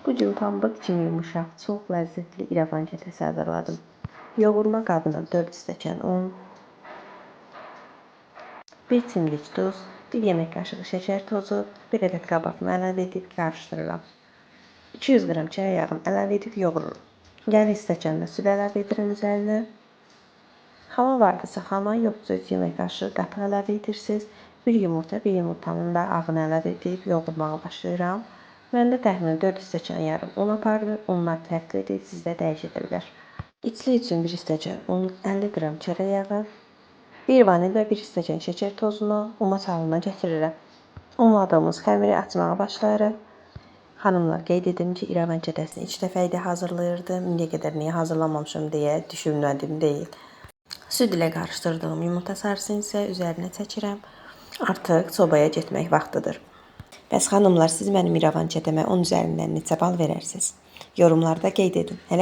Bu gün pambıq kimi yumuşaq, çox ləzzətli İrəvan kətəsi hazırladım. Yoğurma qabına 4 stəkan un, 1 çimdik duz, 1 yemək qaşığı şəkər tozu, 1 ədəd qabağımı əlavə edib qarışdırıram. 200 qram çörək yağını əlavə edib yoğururum. Yarım stəkan da süd əlavə edirəm üzərinə. Xama vardısa xama, yoxsa yemək qaşığı qatıq əlavə edirsiniz. 1 yumurta, 1 yumurtanın da ağını əlavə edib yoğurmağa başlayıram. Məndə təxminən 4 stəkan yarım un apardı. Unlar fərqlidir, sizdə dəyişə bilər. İçli üçün 1 stəkan un, 50 qram çörək yağı, 1 vanil və 1 stəkan şəkər tozunu umaç halına gətirirəm. Unladığımız xəmiri açmağa başlayırıq. Xanımlar, qeyd edim ki, İrəvan kətəsini 2 dəfə idi hazırlayırdım. İndiyə qədər niyə hazırlamamışım deyə düşünmədim deyil. Süd ilə qarışdırdığım yumurta sarısını isə üzərinə çəkirəm. Artıq sobaya getmək vaxtıdır. Bəs xanımlar, siz mənim İrəvan kətəmə 10 üzərindən neçə bal verərsiniz? Yorumlarda qeyd edin.